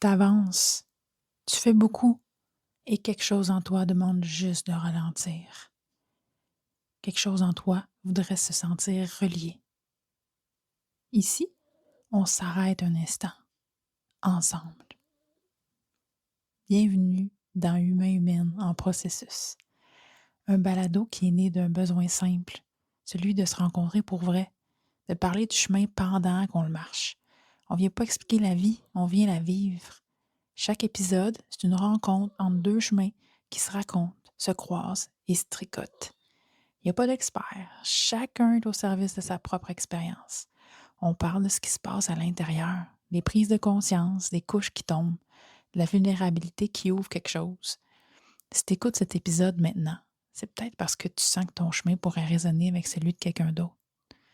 T'avances, tu fais beaucoup et quelque chose en toi demande juste de ralentir. Quelque chose en toi voudrait se sentir relié. Ici, on s'arrête un instant, ensemble. Bienvenue dans Humain Humaine en processus. Un balado qui est né d'un besoin simple, celui de se rencontrer pour vrai, de parler du chemin pendant qu'on le marche. On vient pas expliquer la vie, on vient la vivre. Chaque épisode, c'est une rencontre entre deux chemins qui se racontent, se croisent et se tricotent. Il n'y a pas d'expert. Chacun est au service de sa propre expérience. On parle de ce qui se passe à l'intérieur, des prises de conscience, des couches qui tombent, de la vulnérabilité qui ouvre quelque chose. Si tu écoutes cet épisode maintenant, c'est peut-être parce que tu sens que ton chemin pourrait résonner avec celui de quelqu'un d'autre.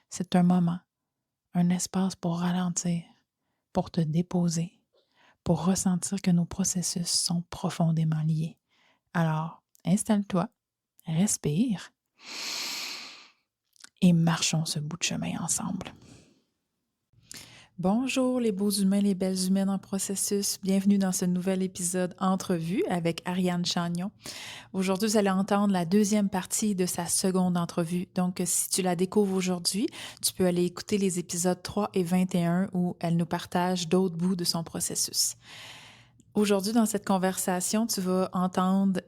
C'est un moment, un espace pour ralentir, pour te déposer, pour ressentir que nos processus sont profondément liés. Alors, installe-toi, respire et marchons ce bout de chemin ensemble. Bonjour les beaux humains, les belles humaines en processus. Bienvenue dans ce nouvel épisode Entrevue avec Ariane Chagnon. Aujourd'hui, vous allez entendre la deuxième partie de sa seconde entrevue. Donc, si tu la découvres aujourd'hui, tu peux aller écouter les épisodes 3 et 21 où elle nous partage d'autres bouts de son processus. Aujourd'hui, dans cette conversation, tu vas entendre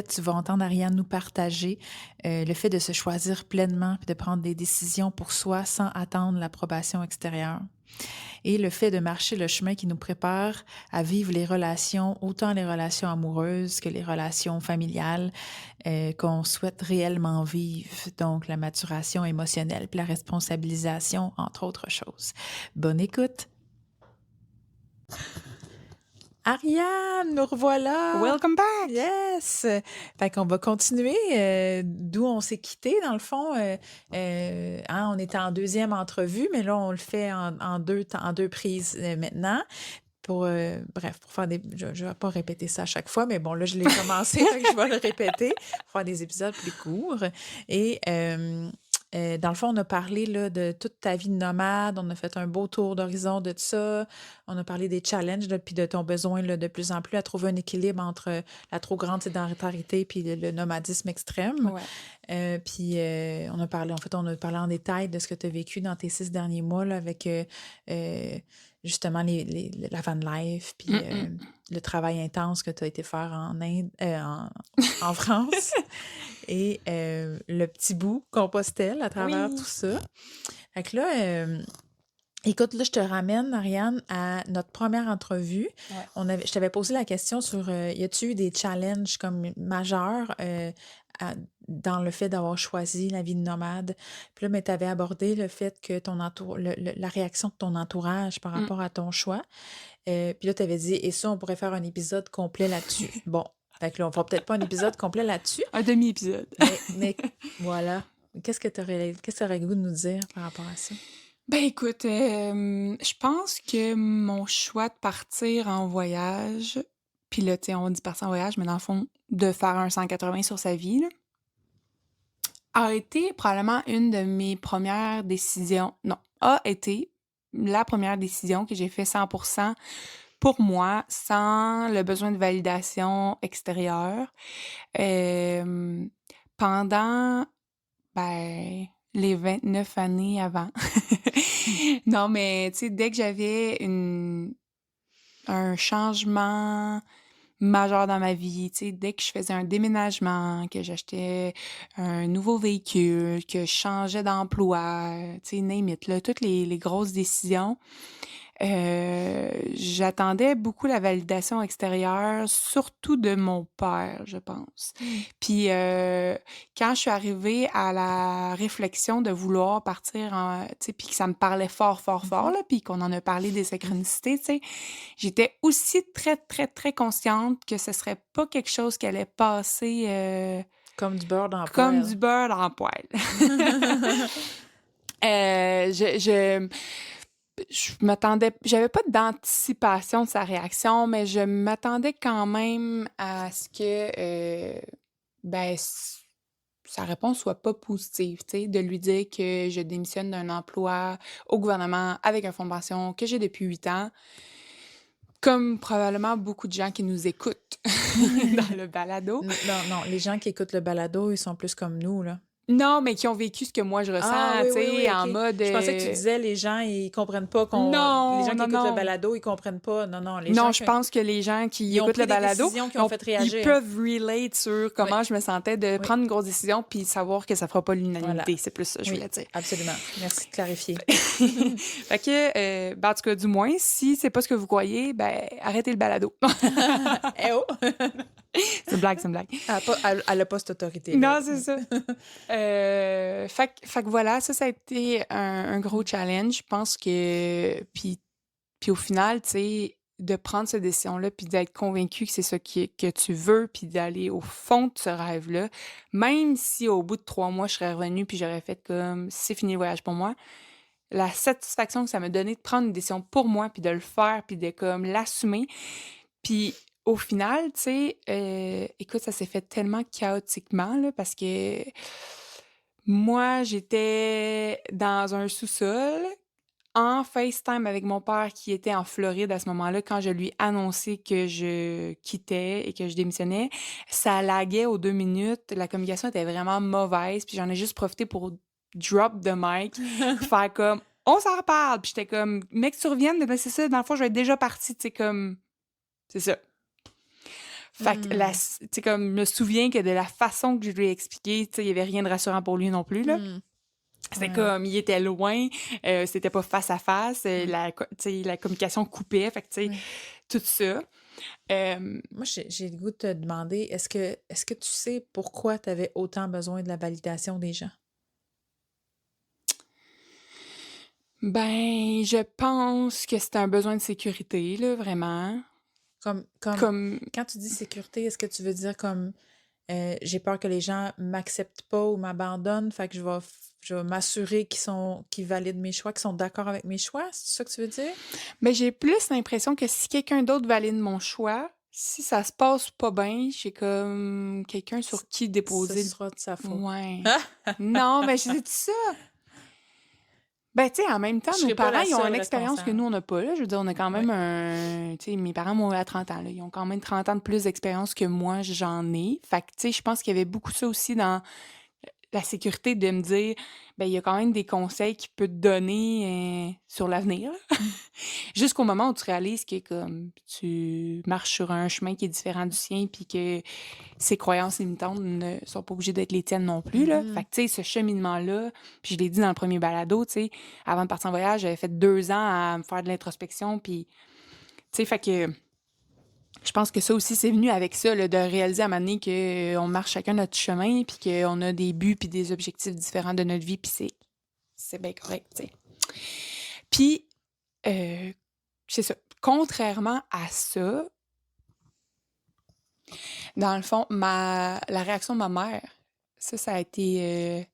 tu vas entendre Ariane nous partager le fait de se choisir pleinement et de prendre des décisions pour soi sans attendre l'approbation extérieure. Et le fait de marcher le chemin qui nous prépare à vivre les relations, autant les relations amoureuses que les relations familiales qu'on souhaite réellement vivre. Donc, la maturation émotionnelle puis la responsabilisation, entre autres choses. Bonne écoute! Ariane, nous revoilà! Welcome back! Yes! Fait qu'on va continuer d'où on s'est quitté, dans le fond. On était en deuxième entrevue, mais là, on le fait en deux prises maintenant. Pour faire des... Je ne vais pas répéter ça à chaque fois, mais bon, là, je l'ai commencé, fait que je vais le répéter pour faire des épisodes plus courts. Et dans le fond, on a parlé là, de toute ta vie de nomade, on a fait un beau tour d'horizon de tout ça, on a parlé des challenges, là, puis de ton besoin là, de plus en plus à trouver un équilibre entre la trop grande sédentarité puis le nomadisme extrême. Ouais. On a parlé en détail de ce que tu as vécu dans tes 6 derniers mois là, avec justement la van life, puis le travail intense que tu as été faire en Inde, en France, et le petit bout Compostelle à travers Oui. tout ça. Fait que là, écoute, là, je te ramène, Ariane, à notre première entrevue. Ouais. Je t'avais posé la question sur y a-tu eu des challenges comme majeurs dans le fait d'avoir choisi la vie de nomade? Puis là, mais tu avais abordé le fait que la réaction de ton entourage par rapport à ton choix. Puis là, tu avais dit, et ça, on pourrait faire un épisode complet là-dessus. Bon, fait que là, on fera peut-être pas un épisode complet là-dessus, Un demi-épisode. mais voilà. Qu'est-ce que tu aurais le goût de nous dire par rapport à ça? Ben écoute, je pense que mon choix de partir en voyage, puis là, tu sais, on dit partir en voyage, mais dans le fond, de faire un 180 sur sa vie, là, a été probablement une de mes premières décisions. Non, a été la première décision que j'ai fait 100% pour moi, sans le besoin de validation extérieure. Pendant, ben, les 29 années avant. Non, mais tu sais, dès que j'avais un changement majeur dans ma vie, tu sais, dès que je faisais un déménagement, que j'achetais un nouveau véhicule, que je changeais d'emploi, tu sais, name it, là, toutes les grosses décisions, j'attendais beaucoup la validation extérieure, surtout de mon père, je pense. Puis, quand je suis arrivée à la réflexion de vouloir partir tu sais, puis que ça me parlait fort, fort, fort, là, puis qu'on en a parlé des synchronicités, tu sais, j'étais aussi très, très, très consciente que ce serait pas quelque chose qui allait passer, Comme du beurre dans la comme poêle. du beurre dans la poêle. Je m'attendais, j'avais pas d'anticipation de sa réaction, mais je m'attendais quand même à ce que, sa réponse soit pas positive, tu sais, de lui dire que je démissionne d'un emploi au gouvernement avec un fonds de pension que j'ai depuis 8 ans. Comme probablement beaucoup de gens qui nous écoutent dans le balado. Non, les gens qui écoutent le balado, ils sont plus comme nous, là. Non, mais qui ont vécu ce que moi je Ah ressens, oui, tu oui, oui, sais, en OK. mode, Je pensais que tu disais les gens, ils comprennent pas les non, gens qui non, écoutent le non. balado, ils comprennent pas. Non, les Non, gens je pense que les gens qui ils ont écoutent le pris des balado, décisions qui ont fait ils réagir. peuvent relate sur Oui, comment je me sentais de oui, prendre une grosse décision puis savoir que ça fera pas voilà. l'unanimité. C'est plus ça que je Oui, voulais dire. absolument. Merci de clarifier. Fait que, ben, en tout cas, du moins, si c'est pas ce que vous croyez, ben, arrêtez le balado. Eh oh! C'est une blague, c'est une blague. Elle a pas cette autorité-là. Non, c'est ça. Fait que voilà, ça a été un gros challenge. Je pense que... Puis au final, tu sais, de prendre cette décision-là, puis d'être convaincu que c'est ça que tu veux, puis d'aller au fond de ce rêve-là, même si au bout de 3 mois, je serais revenue, puis j'aurais fait comme, c'est fini le voyage pour moi, la satisfaction que ça m'a donné de prendre une décision pour moi, puis de le faire, puis de comme l'assumer. Puis au final, tu sais, écoute, ça s'est fait tellement chaotiquement, là, parce que moi, j'étais dans un sous-sol en FaceTime avec mon père qui était en Floride à ce moment-là, quand je lui annoncé que je quittais et que je démissionnais. Ça laguait aux 2 minutes. La communication était vraiment mauvaise. Puis j'en ai juste profité pour drop the mic, puis faire comme on s'en reparle. Puis j'étais comme mec, tu reviennes, ben c'est ça, dans le fond, je vais être déjà partie, tu sais, comme c'est ça. Fait que, tu sais, comme, je me souviens que de la façon que je lui ai expliqué, tu sais, il y avait rien de rassurant pour lui non plus, là. C'était comme, il était loin, c'était pas face à face, tu sais, la communication coupait, fait que, tu sais, tout ça. Moi, j'ai le goût de te demander, est-ce que tu sais pourquoi tu avais autant besoin de la validation des gens? Ben, je pense que c'était un besoin de sécurité, là, vraiment. Comme Comme, quand tu dis sécurité, est-ce que tu veux dire comme j'ai peur que les gens m'acceptent pas ou m'abandonnent, fait que je vais m'assurer qu'ils valident mes choix, qu'ils sont d'accord avec mes choix? C'est ça que tu veux dire? ben, j'ai plus l'impression que si quelqu'un d'autre valide mon choix, si ça se passe pas bien, j'ai comme quelqu'un sur qui Ce déposer sera de sa faute. Ouais. Non, mais je dis ça. Ben, tu sais, en même temps, Je nos serai pas parents, la ils ont une seule expérience que responsable. nous, on n'a pas, là. Je veux dire, on a quand Oui. même un... Tu sais, mes parents m'ont eu à 30 ans, là. Ils ont quand même 30 ans de plus d'expérience que moi, j'en ai. Fait que, tu sais, je pense qu'il y avait beaucoup ça aussi dans la sécurité de me dire, ben il y a quand même des conseils qu'il peut te donner sur l'avenir, là. Jusqu'au moment où tu réalises que, comme, tu marches sur un chemin qui est différent du sien puis que ses croyances limitantes ne sont pas obligées d'être les tiennes non plus, là. Fait que, tu sais, ce cheminement-là, puis je l'ai dit dans le premier balado, tu sais, avant de partir en voyage, j'avais fait 2 ans à me faire de l'introspection, puis, tu sais, fait que je pense que ça aussi, c'est venu avec ça, là, de réaliser à un moment donné qu'on marche chacun notre chemin, puis qu'on a des buts puis des objectifs différents de notre vie, puis c'est bien correct, tu sais. Puis, c'est ça. Contrairement à ça, dans le fond, la réaction de ma mère, ça a été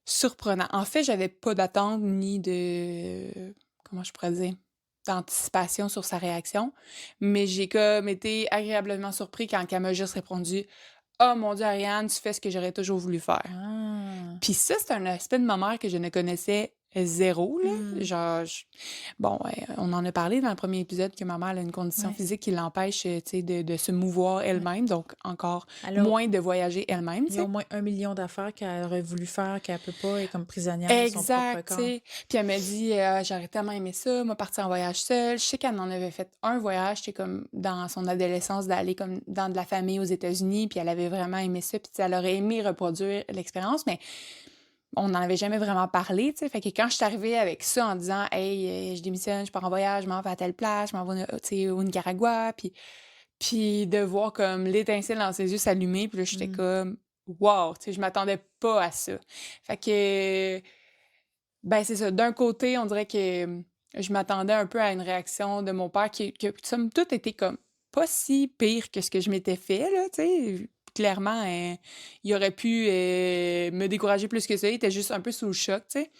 surprenant. En fait, j'avais pas d'attente ni de... Comment je pourrais dire? D'anticipation sur sa réaction. Mais j'ai comme été agréablement surpris quand elle m'a juste répondu « Oh mon Dieu, Ariane, tu fais ce que j'aurais toujours voulu faire. Ah. » Puis ça, c'est un aspect de ma mère que je ne connaissais zéro, là. Genre, bon, on en a parlé dans le premier épisode que ma mère a une condition physique qui l'empêche, tu sais, de se mouvoir elle-même, donc encore moins de voyager elle-même, tu Il y a sais. au moins 1 million d'affaires qu'elle aurait voulu faire, qu'elle peut pas, et comme prisonnière de son propre Exact, tu corps. sais. Puis elle m'a dit, j'aurais tellement aimé ça, moi, partir en voyage seule. Je sais qu'elle en avait fait un voyage, tu sais, comme dans son adolescence, d'aller comme dans de la famille aux États-Unis, puis elle avait vraiment aimé ça, puis elle aurait aimé reproduire l'expérience, mais on n'en avait jamais vraiment parlé, tu sais. Fait que quand je suis arrivée avec ça en disant, hey, je démissionne, je pars en voyage, je m'en vais à telle place, je m'en vais, tu sais, au Nicaragua, puis de voir comme l'étincelle dans ses yeux s'allumer, puis là, j'étais comme, wow, tu sais, je m'attendais pas à ça. Fait que, ben, c'est ça. D'un côté, on dirait que je m'attendais un peu à une réaction de mon père qui somme toute, était comme pas si pire que ce que je m'étais fait, là, tu sais. Clairement, il aurait pu me décourager plus que ça. Il était juste un peu sous le choc, tu sais.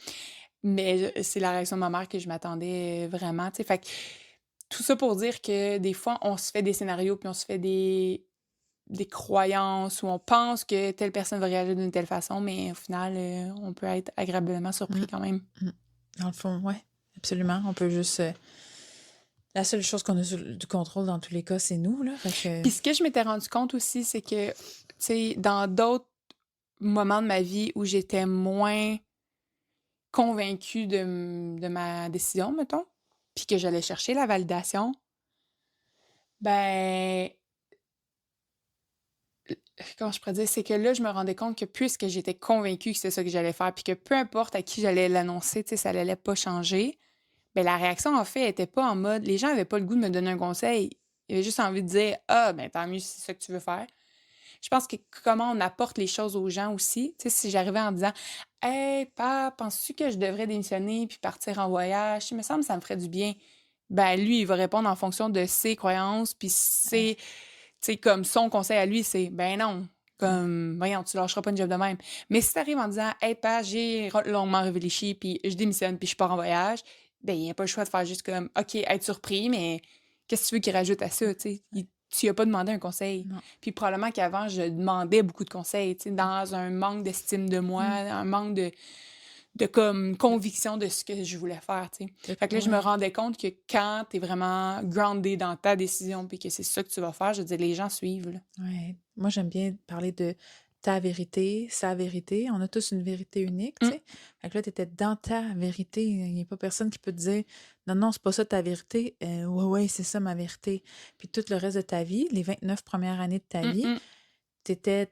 Mais c'est la réaction de ma mère que je m'attendais vraiment, tu sais. Fait que tout ça pour dire que des fois, on se fait des scénarios, puis on se fait des croyances, où on pense que telle personne va réagir d'une telle façon, mais au final, on peut être agréablement surpris quand même. Dans le fond, oui, absolument. On peut juste La seule chose qu'on a du contrôle dans tous les cas, c'est nous, là. Fait Puis que ce que je m'étais rendu compte aussi, c'est que, tu sais, dans d'autres moments de ma vie où j'étais moins convaincue de ma décision, mettons, puis que j'allais chercher la validation, ben, comment je pourrais dire? C'est que là, je me rendais compte que puisque j'étais convaincue que c'est ça que j'allais faire, puis que peu importe à qui j'allais l'annoncer, tu sais, ça allait pas changer, ben la réaction, en fait, était pas en mode les gens avaient pas le goût de me donner un conseil. Ils avaient juste envie de dire: «Ah, ben tant mieux si c'est ça que tu veux faire». Je pense que comment on apporte les choses aux gens aussi, tu sais, si j'arrivais en disant: «Hey pap, penses-tu que je devrais démissionner puis partir en voyage? Il me semble que ça me ferait du bien». Ben lui, il va répondre en fonction de ses croyances puis ouais, ses tu sais, comme son conseil à lui, c'est: «Ben non, ouais, comme voyons, tu lâcheras pas une job de même». Mais si tu arrives en disant: «Hey pap, j'ai longuement réfléchi puis je démissionne puis je pars en voyage», ben il y a pas le choix de faire juste comme: «OK, être surpris, mais qu'est-ce que tu veux qu'il rajoute à ça?» Tu sais, ouais. tu lui as pas demandé un conseil. Non. Puis probablement qu'avant, je demandais beaucoup de conseils, tu sais, dans un manque d'estime de moi, Mmh. un manque de comme conviction de ce que je voulais faire, tu sais. Fait que là, je me Ouais, rendais compte que quand tu es vraiment grounded dans ta décision puis que c'est ça que tu vas faire, je veux dire, les gens suivent, là. ouais. Moi, j'aime bien parler de ta vérité, sa vérité. On a tous une vérité unique, tu Mmh, sais? Fait que là, tu étais dans ta vérité. Il y a pas personne qui peut te dire: «Non, non, c'est pas ça ta vérité». «Ouais, ouais, c'est ça ma vérité». Puis tout le reste de ta vie, les 29 premières années de ta mmh vie, mh. tu étais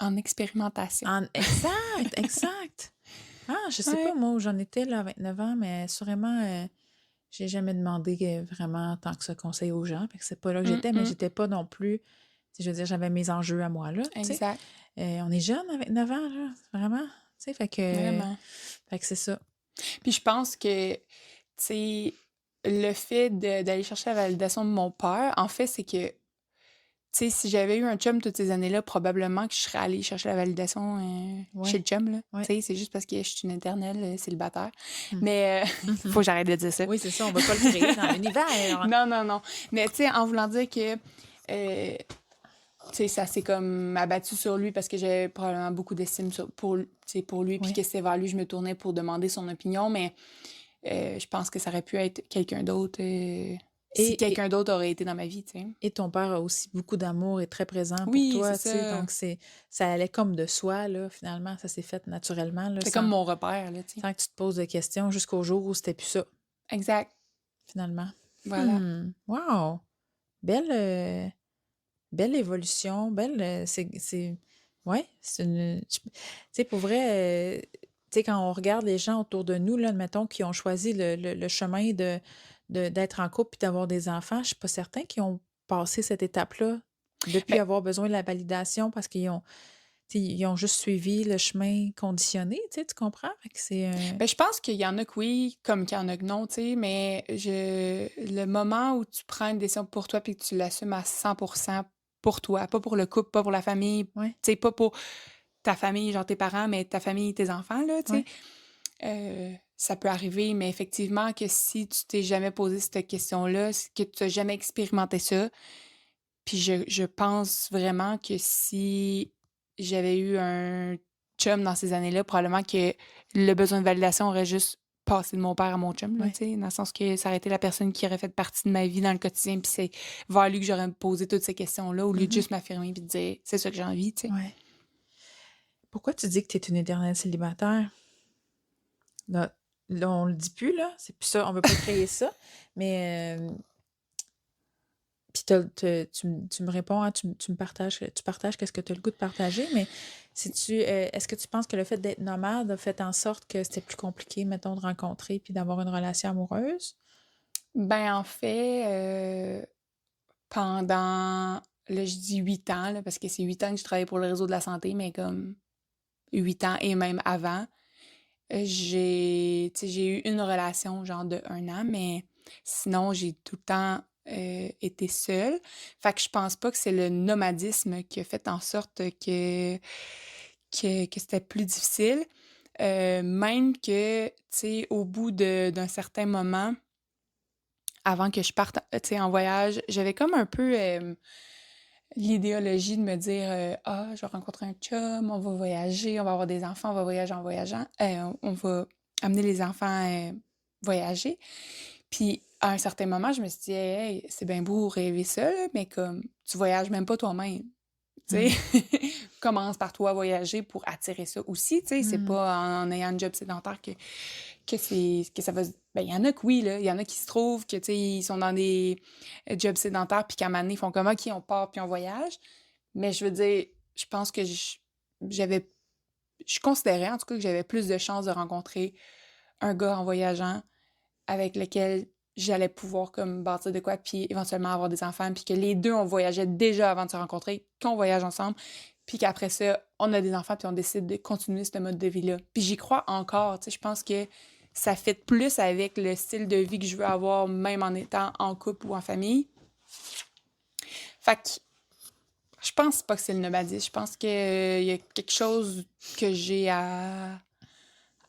En expérimentation. en exact, exact! Ah, je sais pas Ouais. moi où j'en étais là à 29 ans, mais assurément, j'ai jamais demandé, vraiment tant que ça conseil aux gens. Fait que c'est pas là que Mmh j'étais, mais mh. j'étais pas non plus tu sais, je veux dire, j'avais mes enjeux à moi là, tu sais? Exact, On est jeune à 29 ans là, vraiment, tu sais? vraiment. Fait que c'est ça. Puis je pense que, tu sais, le fait d'aller chercher la validation de mon père, en fait, c'est que, tu sais, si j'avais eu un chum toutes ces années-là, probablement que je serais allée chercher la validation, chez Ouais, le chum, là. ouais. Tu sais, c'est juste parce que je suis une éternelle, célibataire. Mmh. Mais, faut que j'arrête de dire ça. Oui, c'est ça, on va pas le créer dans l'univers. Non, non, non. Mais, tu sais, en voulant dire que, tu sais, ça s'est comme abattu sur lui parce que j'avais probablement beaucoup d'estime tu sais, pour lui, puis Oui. que c'est vers lui que je me tournais pour demander son opinion, mais je pense que ça aurait pu être quelqu'un d'autre, si Et et quelqu'un d'autre aurait été dans ma vie, tu sais. et ton père a aussi beaucoup d'amour et très présent pour Oui, c'est toi, tu sais? ça. Donc ça allait comme de soi là, finalement, ça s'est fait naturellement là, C'est comme mon repère, là, tu sais. sans que tu te poses de questions jusqu'au jour où c'était plus ça, Exact. finalement. Voilà. Wow! Belle, belle évolution, belle, ouais, c'est une tu sais, pour vrai, tu sais, quand on regarde les gens autour de nous, là, admettons, qui ont choisi le chemin d'être en couple puis d'avoir des enfants, je suis pas certain qu'ils ont passé cette étape-là, de plus Ben avoir besoin de la validation parce qu'ils ont tu sais, ils ont juste suivi le chemin conditionné, tu sais, tu comprends? Fait que c'est, je pense qu'il y en a que oui, comme qu'il y en a que non, tu sais, mais le moment où tu prends une décision pour toi puis que tu l'assumes à 100% pour toi, pas pour le couple, pas pour la famille, tu ouais, sais, pas pour ta famille, genre tes parents, mais ta famille, tes enfants, là, tu sais. ouais. Ça peut arriver, mais effectivement que si tu t'es jamais posé cette question-là, c'est que tu as jamais expérimenté ça, puis je pense vraiment que si j'avais eu un chum dans ces années-là, probablement que le besoin de validation aurait juste passé de mon père à mon chum, là, Ouais. tu sais, dans le sens que ça aurait été la personne qui aurait fait partie de ma vie dans le quotidien, puis c'est vers lui que j'aurais posé toutes ces questions-là, au lieu de Mmh. juste m'affirmer puis de dire: «C'est ça que j'ai envie», tu sais? Ouais. Pourquoi tu dis que tu es une éternelle célibataire? Là, on le dit plus, là, c'est plus ça, on veut pas créer ça, mais puis tu me réponds, hein, tu partages qu'est-ce que tu as le goût de partager, mais si est-ce que tu penses que le fait d'être nomade a fait en sorte que c'était plus compliqué, mettons, de rencontrer puis d'avoir une relation amoureuse? Ben, en fait, pendant, là, je dis 8 ans, là, parce que c'est 8 ans que je travaille pour le réseau de la santé, mais comme 8 ans et même avant, tu sais, j'ai eu une relation genre de 1 an, mais sinon, j'ai tout le temps, été seule. Fait que je pense pas que c'est le nomadisme qui a fait en sorte que c'était plus difficile. Même que, tu sais, au bout d'un certain moment, avant que je parte, tu sais, en voyage, j'avais comme un peu, l'idéologie de me dire, «Ah, je vais rencontrer un chum, on va voyager, on va avoir des enfants, on va voyager en voyageant, on va amener les enfants, voyager». Puis à un certain moment, je me suis dit: «Hey, hey, c'est bien beau rêver ça, là, mais comme tu voyages même pas toi-même». Tu sais? Mmh. Commence par toi voyager pour attirer ça aussi, tu sais? C'est Mmh. pas en ayant un job sédentaire que ça va s ben, il y en a que oui, là, il y en a qui se trouvent que, tu sais, ils sont dans des, jobs sédentaires puis qu'à un moment donné, ils font comme: «OK, on part puis on voyage». Mais je veux dire, je pense que j'avais je considérais en tout cas que j'avais plus de chances de rencontrer un gars en voyageant avec lequel j'allais pouvoir comme bâtir de quoi, puis éventuellement avoir des enfants, puis que les 2 on voyageait déjà avant de se rencontrer, qu'on voyage ensemble, puis qu'après ça, on a des enfants, puis on décide de continuer ce mode de vie-là. Puis j'y crois encore, tu sais, je pense que ça fit plus avec le style de vie que je veux avoir, même en étant en couple ou en famille. Fait que je pense pas que c'est le nomadisme, je pense qu'il y a quelque chose que j'ai à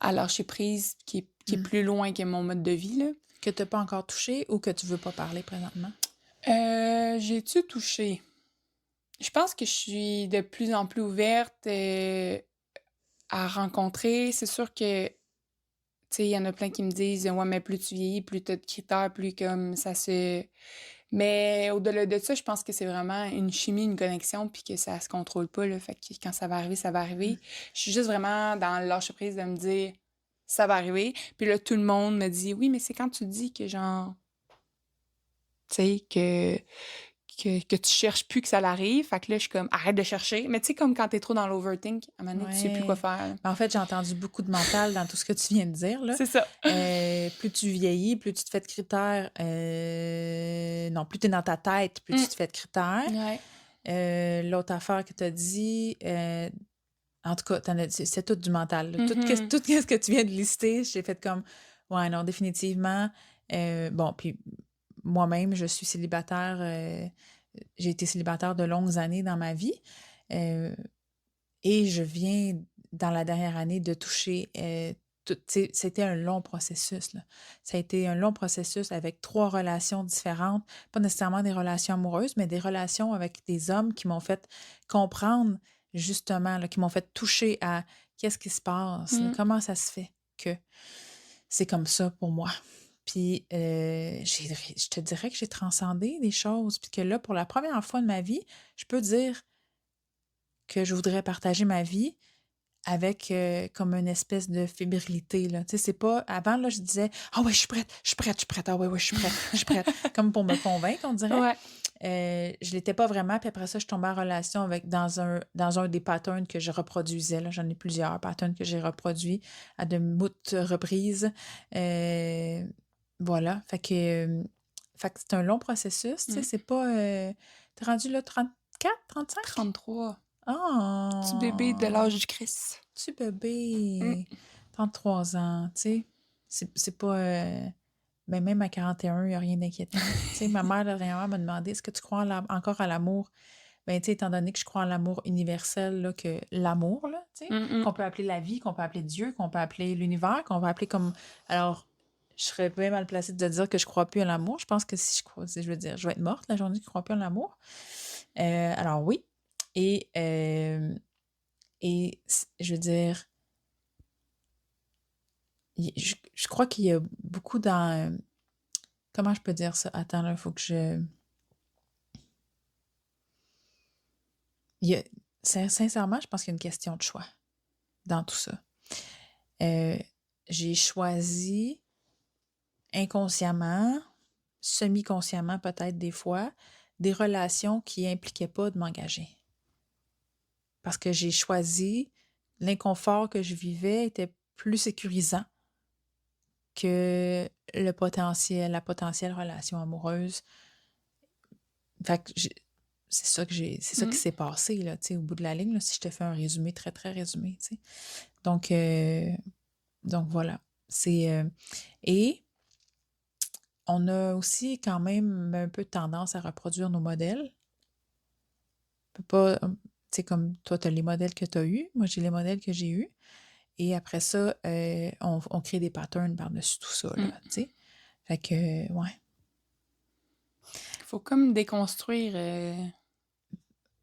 lâcher prise qui est Mmh. plus loin que mon mode de vie, là. Que tu pas encore touché ou que tu veux pas parler présentement? J'ai-tu touché? Je pense que je suis de plus en plus ouverte, à rencontrer. C'est sûr que, tu sais, il y en a plein qui me disent: «Ouais, mais plus tu vieillis, plus tu as de critères, plus comme ça se» mais au-delà de ça, je pense que c'est vraiment une chimie, une connexion, puis que ça se contrôle pas, là. Fait que quand ça va arriver, ça va Mmh. arriver. Je suis juste vraiment dans le lâcher prise de me dire: «Ça va arriver». Puis là, tout le monde me dit: «Oui, mais c'est quand tu dis que genre, tu sais, que tu cherches plus que ça l'arrive». Fait que là, je suis comme: «Arrête de chercher». Mais tu sais, comme quand t'es trop dans l'overthink, à un moment donné, tu sais plus quoi Ouais. faire, là. En fait, j'ai entendu beaucoup de mental dans tout ce que tu viens de dire, là. C'est ça. Plus tu vieillis, plus tu te fais de critères, non, plus tu es dans ta tête, plus tu Mmh. te fais de critères. Ouais. L'autre affaire que tu as dit, en tout cas, c'est tout du mental, là. Mmh. Tout ce que tu viens de lister, j'ai fait comme: «Ouais, non, définitivement». Bon, puis moi-même, je suis célibataire, j'ai été célibataire de longues années dans ma vie, heu et je viens, dans la dernière année, de toucher, tout tu sais, c'était un long processus, là. Ça a été un long processus avec 3 relations différentes, pas nécessairement des relations amoureuses, mais des relations avec des hommes qui m'ont fait comprendre, justement, là, qui m'ont fait toucher à qu'est-ce qui se passe, là? Mmh. Comment ça se fait que c'est comme ça pour moi? Puis, je te dirais que j'ai transcendé des choses, puis que là, pour la première fois de ma vie, je peux dire que je voudrais partager ma vie avec, comme une espèce de fébrilité, là. Tu sais, c'est pas avant, là, je disais: «Ah ouais, je suis prête, je suis prête, je suis prête. Ah ouais, ouais, je suis prête, je suis prête», comme pour me convaincre, on dirait. Ouais. Je l'étais pas vraiment, puis après ça, je tombais en relation avec dans un des patterns que je reproduisais, là. J'en ai plusieurs patterns que j'ai reproduits à de moultes reprises. Heu, voilà, fait que c'est un long processus, tu sais, Mmh. c'est pas, tu rendu là 34, 35? 33. Petit bébé de Oh! l'âge du Christ. Petit Mmh. bébé, 33 ans, tu sais? C'est pas, ben, même à 41, il y a rien d'inquiétant. Tu sais, ma mère dernièrement m'a demandé: «Est-ce que tu crois encore à l'amour?» Ben, tu sais, étant donné que je crois en l'amour universel, là, que l'amour, là, tu sais, Mmh mh. qu'on peut appeler la vie, qu'on peut appeler Dieu, qu'on peut appeler l'univers, qu'on va appeler comme alors, je serais bien mal placée de dire que je crois plus à l'amour. Je pense que si je veux dire, je vais être morte la journée que je crois plus en l'amour. Alors oui et je veux dire, je crois qu'il y a beaucoup dans, comment je peux dire ça? Attends là, il faut que je il y a sincèrement, je pense qu'il y a une question de choix dans tout ça. Heu, j'ai choisi inconsciemment, semi-consciemment peut-être des fois, des relations qui impliquaient pas de m'engager. Parce que j'ai choisi l'inconfort que je vivais était plus sécurisant que la potentielle relation amoureuse. Fait que c'est ça qui Mmh. s'est passé là, tu sais, au bout de la ligne, là, si je te fais un résumé très, très résumé, tu sais. Donc voilà. C'est, et on a aussi quand même un peu tendance à reproduire nos modèles. On peut pas, tu sais, comme toi, tu as les modèles que tu as eus, moi j'ai les modèles que j'ai eus et après ça, on crée des patterns par-dessus tout ça là, Mmh. tu sais. Fait que ouais. Faut comme déconstruire,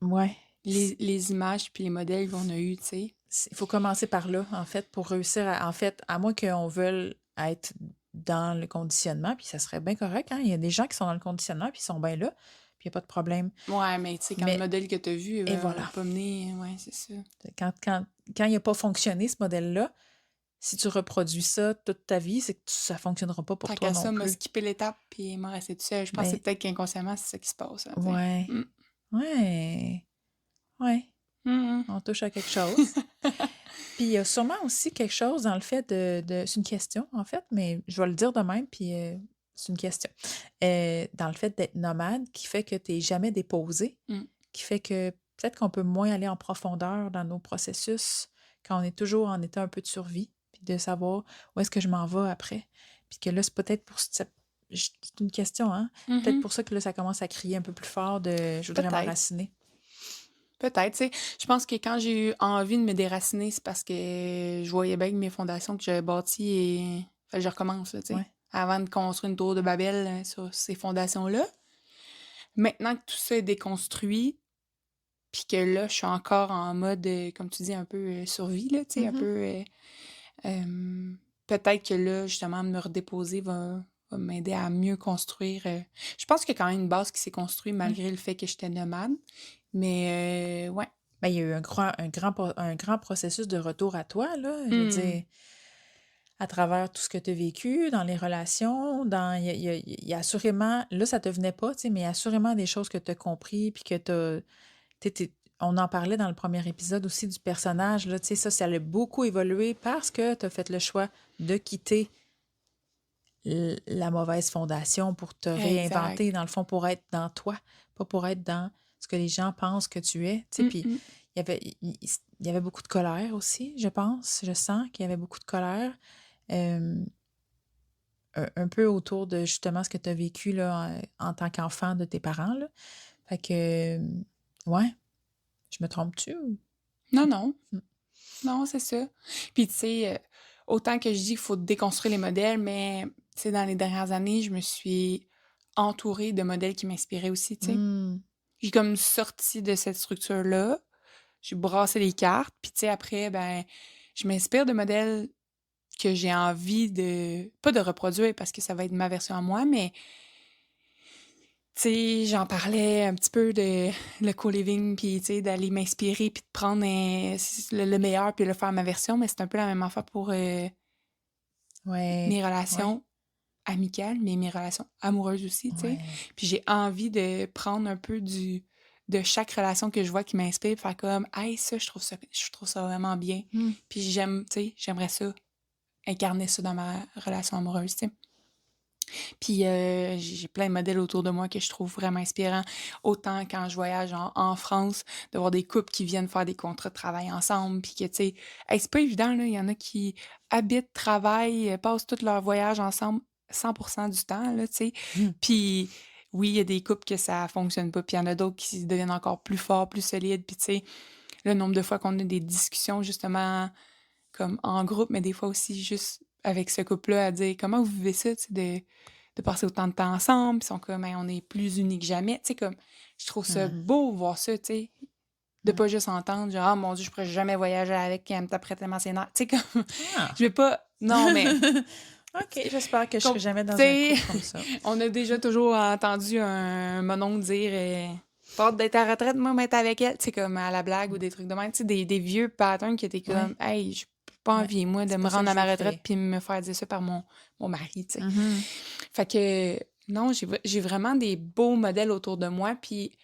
Ouais. les images puis les modèles qu'on a eus, tu sais? Il faut commencer par là, en fait, pour réussir à en fait, à moins qu'on veuille être dans le conditionnement, puis ça serait bien correct, hein. Il y a des gens qui sont dans le conditionnement, puis ils sont bien là, puis il y a pas de problème. Ouais, mais tu sais, quand le Mais modèle que tu as vu et va voilà. pas mener ouais, c'est ça. Quand il a pas fonctionné ce modèle-là, si tu reproduis ça toute ta vie, c'est que ça fonctionnera pas pour Tant toi qu'à non ça, m'a plus. skippé l'étape puis m'a resté toute seule. Je pense que c'est Mais peut-être qu'inconsciemment, c'est ça qui se passe, là, tu sais. ouais, Mmh. ouais, ouais, Mmh on touche à quelque chose. Puis il y a sûrement aussi quelque chose dans le fait c'est une question, en fait, mais je vais le dire de même, puis c'est une question. Dans le fait d'être nomade, qui fait que tu n'es jamais déposé, Mmh. qui fait que peut-être qu'on peut moins aller en profondeur dans nos processus quand on est toujours en état un peu de survie, puis de savoir où est-ce que je m'en vais après. Puis que là, c'est peut-être c'est une question, hein? Peut-être Mmh. pour ça que là, ça commence à crier un peu plus fort de je voudrais Peut-être. m'enraciner. Peut-être, tu sais. Je pense que quand j'ai eu envie de me déraciner, c'est parce que je voyais bien que mes fondations que j'avais bâties et fallait que je recommence, là, tu sais. Ouais. Avant de construire une tour de Babel sur ces fondations-là. Maintenant que tout ça est déconstruit, puis que là, je suis encore en mode, comme tu dis, un peu survie, là, tu sais, un Mhm. peu. Peut-être que là, justement, de me redéposer va m'aider à mieux construire. Je pense qu'il y a quand même une base qui s'est construite Ouais. malgré le fait que j'étais nomade. Mais ouais. Ben, il y a eu un grand processus de retour à toi, là. Je veux Hmm. dire, à travers tout ce que tu as vécu, dans les relations, il y a assurément, là, ça te venait pas, tu sais, mais il y a assurément des choses que tu as compris, puis que on en parlait dans le premier épisode aussi du personnage, là, tu sais, ça a beaucoup évolué parce que tu as fait le choix de quitter la mauvaise fondation pour te Exact. réinventer, dans le fond, pour être dans toi, pas pour être dans ce que les gens pensent que tu es, tu sais, Mm, puis mm. il y avait beaucoup de colère aussi, je pense, je sens qu'il y avait beaucoup de colère. Euh, un peu autour de justement ce que tu as vécu là, en tant qu'enfant de tes parents. Là. Fait que, ouais, je me trompe-tu? Non, non. Mm. Non, c'est ça. Puis, tu sais, autant que je dis qu'il faut déconstruire les modèles, mais, tu sais, dans les dernières années, je me suis entourée de modèles qui m'inspiraient aussi, tu sais. Mm. J'ai comme sorti de cette structure-là, j'ai brassé les cartes, puis, tu sais, après, ben, je m'inspire de modèles que j'ai envie de, pas de reproduire parce que ça va être ma version à moi, mais tu sais, j'en parlais un petit peu de le co-living, puis tu sais, d'aller m'inspirer, puis de prendre le meilleur, puis le faire à ma version, mais c'est un peu la même affaire pour Ouais, mes ouais, relations amicales, mais mes relations amoureuses aussi, tu sais. ouais. Puis j'ai envie de prendre un peu de chaque relation que je vois qui m'inspire, puis faire comme, hey, ça, je trouve ça vraiment bien. Mm. Puis j'aime, tu sais, j'aimerais ça, incarner ça dans ma relation amoureuse, tu sais. Puis j'ai plein de modèles autour de moi que je trouve vraiment inspirants. Autant quand je voyage en France, de voir des couples qui viennent faire des contrats de travail ensemble, puis que, tu sais, hey, c'est pas évident, là. Il y en a qui habitent, travaillent, passent tout leur voyage ensemble 100% du temps, là, tu sais. Mm. Puis oui, il y a des couples que ça fonctionne pas, puis il y en a d'autres qui deviennent encore plus forts, plus solides, puis tu sais, le nombre de fois qu'on a des discussions, justement, comme en groupe, mais des fois aussi juste avec ce couple-là à dire comment vous vivez ça, tu sais, de passer autant de temps ensemble, puis ils sont comme hey, on est plus unis que jamais, tu sais, comme je trouve ça Mhm. beau voir ça, tu sais, de Ouais. pas juste entendre genre ah mon Dieu, je pourrais jamais voyager avec qui me taperait tellement ses nerfs, tu sais, comme Ah! je vais pas, non, mais OK, j'espère que je serai comme, jamais tu dans un sais, couple comme ça. on a déjà toujours entendu un monon dire pas hâte d'être à la retraite, moi, m'être avec elle, tu sais, comme à la blague ou Mm. des trucs de même, tu sais, des vieux patterns qui étaient comme Ouais, hey, j'ai pas ouais. envie, moi, de C'est me pas ça que rendre à je ma retraite ferais. puis me faire dire ça par mon mari, tu sais. Mhm. Fait que non, j'ai vraiment des beaux modèles autour de moi. Puis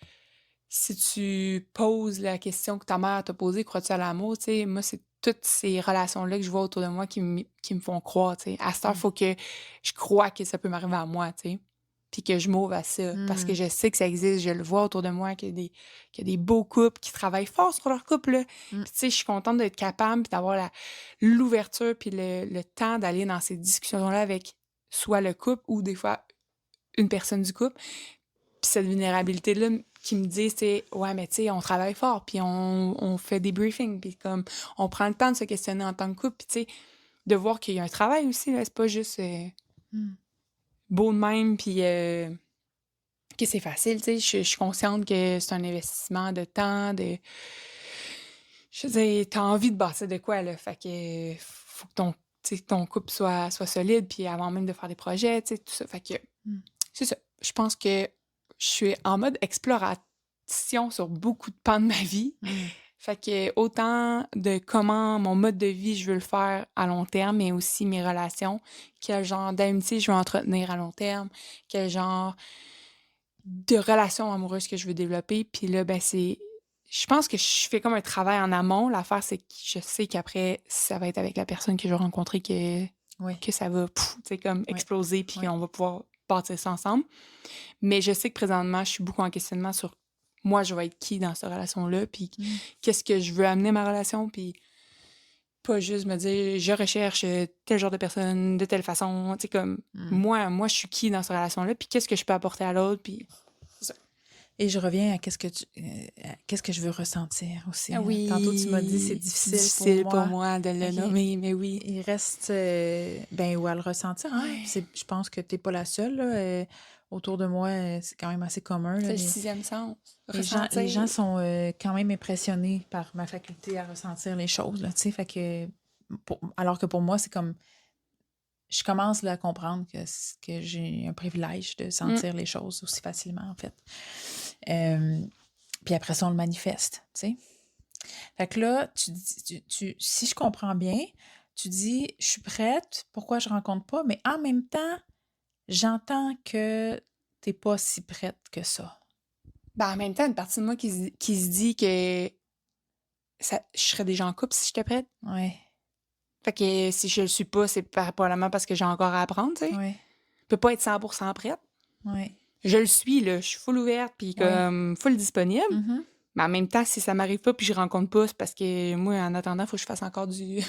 si tu poses la question que ta mère t'a posée, crois-tu à l'amour? Tu sais, moi, c'est toutes ces relations-là que je vois autour de moi qui me font croire. Tu sais. À cette heure, il Mm. faut que je croie que ça peut m'arriver à moi. Tu sais. Puis que je m'ouvre à ça. Parce que Mm. je sais que ça existe, je le vois autour de moi, qu'il y a des beaux couples qui travaillent fort sur leur couple. Là. Mm. Puis tu sais, je suis contente d'être capable puis d'avoir l'ouverture puis le temps d'aller dans ces discussions-là avec soit le couple ou des fois une personne du couple. Puis cette vulnérabilité-là qui me dit, c'est ouais, mais tu sais, on travaille fort, puis on fait des briefings, puis comme on prend le temps de se questionner en tant que couple, puis tu sais, de voir qu'il y a un travail aussi, là, c'est pas juste Mm. beau de même, puis que c'est facile, tu sais, je suis consciente que c'est un investissement de temps, je veux dire, t'as envie de bâtir de quoi, là, fait que faut que ton tu sais, ton couple soit solide, puis avant même de faire des projets, tu sais, tout ça. Fait que Mmh. c'est ça. Je pense que je suis en mode exploration sur beaucoup de pans de ma vie. Mmh. Fait que autant de comment mon mode de vie, je veux le faire à long terme, mais aussi mes relations, quel genre d'amitié je veux entretenir à long terme, quel genre de relations amoureuses que je veux développer. Puis là, ben c'est... Je pense que je fais comme un travail en amont. L'affaire, c'est que je sais qu'après, ça va être avec la personne que je vais rencontrer Oui, que ça va, tu sais, comme oui, exploser, puis oui. qu'on va pouvoir bâtir ça ensemble. Mais je sais que présentement, je suis beaucoup en questionnement sur moi, je vais être qui dans cette relation-là, puis Mmh. qu'est-ce que je veux amener à ma relation, puis pas juste me dire je recherche tel genre de personne de telle façon, tu sais, comme Mmh. moi, je suis qui dans cette relation-là, puis qu'est-ce que je peux apporter à l'autre, puis c'est ça. Et je reviens à qu'est-ce que je veux ressentir aussi, Ah hein. Tantôt, tu m'as dit: «C'est oui, c'est difficile pour difficile pour moi». moi de le OK. nommer, mais oui. Il reste, ben, ou à le ressentir, hein. Ouais, Je pense que tu es pas la seule, là, autour de moi, c'est quand même assez commun, là, c'est le sixième sens, les gens ressentir. sont, quand même impressionnés par ma faculté à ressentir les choses, là, tu sais? Fait que alors que pour moi, c'est comme je commence, là, à comprendre que j'ai un privilège de Mm. sentir les choses aussi facilement, en fait. Puis après ça, on le manifeste, tu sais? Fait que là, si je comprends bien, tu dis: «Je suis prête, pourquoi je rencontre pas?» mais en même temps, j'entends que t'es pas si prête que ça. Ben, en même temps, une partie de moi qui se dit que je serais déjà en couple si j'étais prête. Ouais, Fait que si je le suis pas, c'est probablement parce que j'ai encore à apprendre, tu sais. ouais, Je peux pas être 100% prête. ouais, Je le suis, là. Je suis full ouverte, puis ouais. comme full disponible. Mmh. Mais en même temps, si ça m'arrive pas puis je rencontre pas, c'est parce que moi, en attendant, il faut que je fasse encore du, du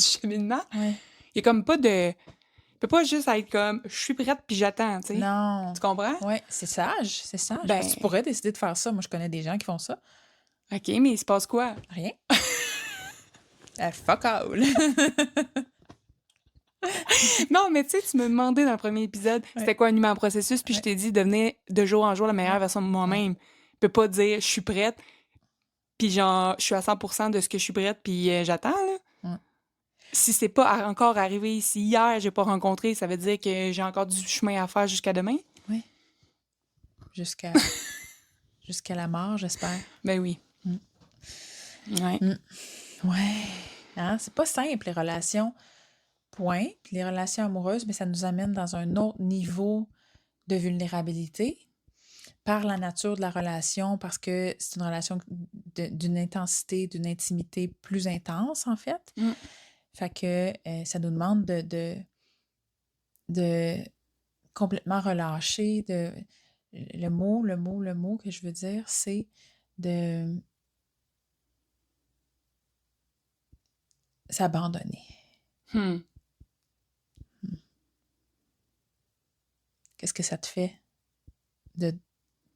cheminement. Ouais. Il y a comme pas de... Je peux pas juste être comme, je suis prête puis j'attends, tu sais. Tu Non. comprends? Ouais, c'est sage, parce que tu Ben, pourrais décider de faire ça. Moi, je connais des gens qui font ça. OK, mais il se passe quoi? Rien. Fuck all. Non, mais tu sais, tu me demandais dans le premier épisode, Ouais, c'était quoi animer en processus, puis je ouais, t'ai dit, devenir de jour en jour la meilleure ouais, version de ouais, moi-même. Je peux pas dire, je suis prête, puis genre, je suis à 100% de ce que je suis prête, puis j'attends, là. ouais. Si c'est pas encore arrivé, si hier j'ai pas rencontré, ça veut dire que j'ai encore du chemin à faire jusqu'à demain? Ouais. Jusqu'à jusqu'à la mort, j'espère. Ben oui. Mm. Ouais. Mm. Ouais. Hein, c'est pas simple, les relations. Point. Puis les relations amoureuses, mais ça nous amène dans un autre niveau de vulnérabilité par la nature de la relation, parce que c'est une relation d'une intensité, d'une intimité plus intense, en fait. Mm. Fait que ça nous demande de complètement relâcher. Le mot que je veux dire, c'est de s'abandonner. Hmm. Qu'est-ce que ça te fait de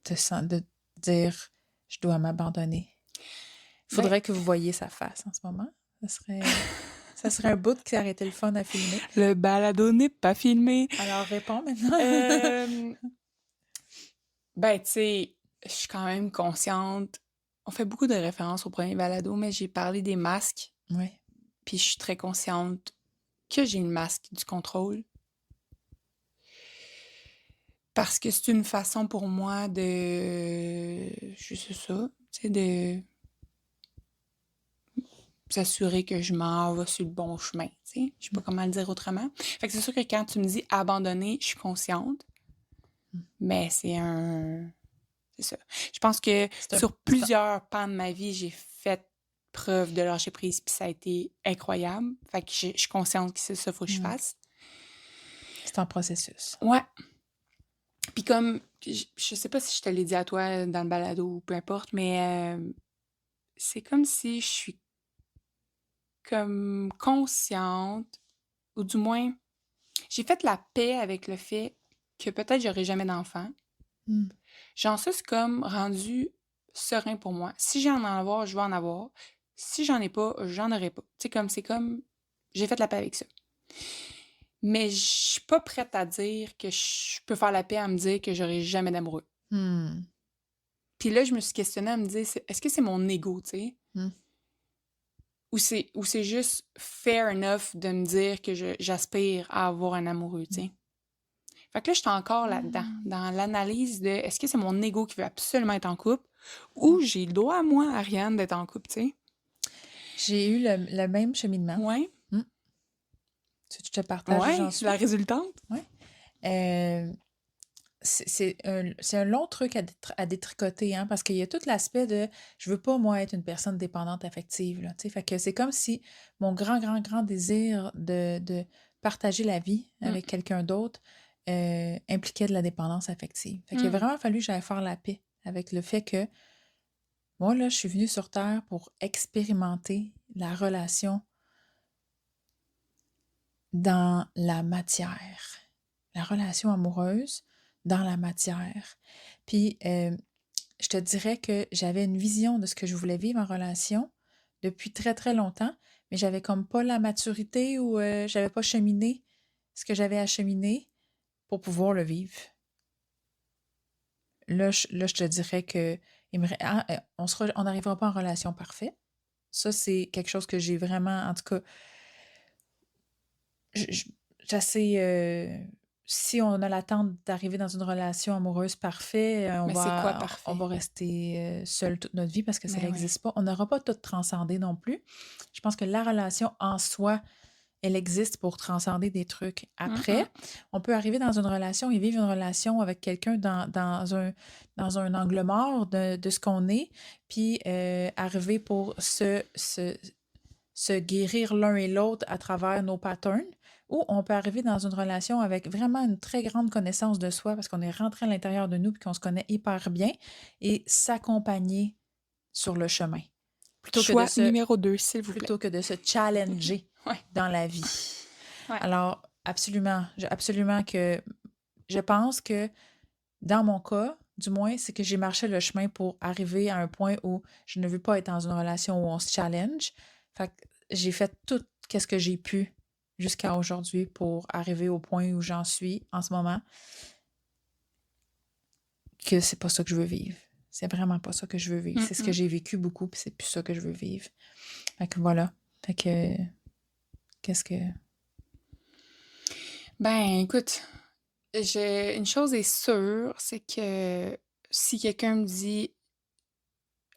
de dire je dois m'abandonner? Il Ben, faudrait que vous voyiez sa face en ce moment. Ça serait un bout qui aurait été le fun à filmer. le balado n'est pas filmé. Alors réponds maintenant. Euh, ben, tu sais, je suis quand même consciente. On fait beaucoup de références au premier balado, mais j'ai parlé des masques, Oui. puis je suis très consciente que j'ai le masque du contrôle. Parce que c'est une façon pour moi de... Je sais ça, tu sais, de s'assurer que je m'en vais sur le bon chemin, tu sais. Je sais pas comment le dire autrement. Fait que c'est sûr que quand tu me dis abandonner, je suis consciente, mais c'est un... C'est ça. Je pense que C'est un, sur c'est un- plusieurs pans de ma vie, j'ai fait preuve de lâcher prise, puis ça a été incroyable. Fait que je suis consciente que c'est ça qu'il faut que je fasse. c'est un processus. Ouais. Puis comme, je sais pas si je te l'ai dit à toi dans le balado ou peu importe, mais c'est comme si je suis comme consciente, ou du moins, j'ai fait la paix avec le fait que peut-être j'aurai jamais d'enfant. Mm. Genre ça, c'est comme rendu serein pour moi. Si j'ai en avoir, je vais en avoir. Si j'en ai pas, j'en aurai pas. Tu sais, comme c'est comme, j'ai fait la paix avec ça. Mais je suis pas prête à dire que je peux faire la paix à me dire que j'aurai jamais d'amoureux. Mm. Puis là, je me suis questionnée à me dire, est-ce que c'est mon ego, tu sais? Mm. ou c'est juste fair enough de me dire que j'aspire à avoir un amoureux, tu sais. Fait que là, je suis encore là-dedans, dans l'analyse de est-ce que c'est mon ego qui veut absolument être en couple ou j'ai le droit à moi, Ariane, d'être en couple, tu sais. J'ai eu le même cheminement. Ouais, Tu veux que je te partage où j'en ouais, suis? la résultante. Ouais. C'est un long truc à détricoter, hein, parce qu'il y a tout l'aspect de je veux pas, moi, être une personne dépendante affective, là, tu sais. Fait que c'est comme si mon grand, grand, grand désir de partager la vie Mm. avec quelqu'un d'autre impliquait de la dépendance affective. Fait qu'il a vraiment fallu que j'aille faire la paix avec le fait que moi, là, je suis venue sur Terre pour expérimenter la relation dans la matière, la relation amoureuse dans la matière. Puis, je te dirais que j'avais une vision de ce que je voulais vivre en relation depuis très, très longtemps, mais j'avais comme pas la maturité ou j'avais pas cheminé ce que j'avais à cheminer pour pouvoir le vivre. Là, je te dirais que on n'arrivera pas en relation parfaite. Ça, c'est quelque chose que j'ai vraiment, en tout cas, j'essaie, si on a l'attente d'arriver dans une relation amoureuse parfaite, Mais c'est quoi on parfait? va rester seul toute notre vie parce que ça Ben oui. n'existe pas. On n'aura pas tout transcendé non plus. Je pense que la relation en soi, elle existe pour transcender des trucs. Après, on peut arriver dans une relation et vivre une relation avec quelqu'un dans un angle mort de ce qu'on est, puis arriver pour se guérir l'un et l'autre à travers nos patterns, ou on peut arriver dans une relation avec vraiment une très grande connaissance de soi parce qu'on est rentré à l'intérieur de nous et qu'on se connaît hyper bien et s'accompagner sur le chemin. Choix numéro 2, s'il vous plaît. Plutôt que de se challenger Ouais. dans la vie. Ouais. Alors, absolument que je pense que dans mon cas, du moins, c'est que j'ai marché le chemin pour arriver à un point où je ne veux pas être dans une relation où on se challenge. Fait que j'ai fait tout ce que j'ai pu jusqu'à aujourd'hui pour arriver au point où j'en suis en ce moment. Que c'est pas ça que je veux vivre. C'est vraiment pas ça que je veux vivre. C'est ce que j'ai vécu beaucoup, puis c'est plus ça que je veux vivre. Fait que voilà. Fait que qu'est-ce que... Ben, écoute, une chose est sûre, c'est que si quelqu'un me dit...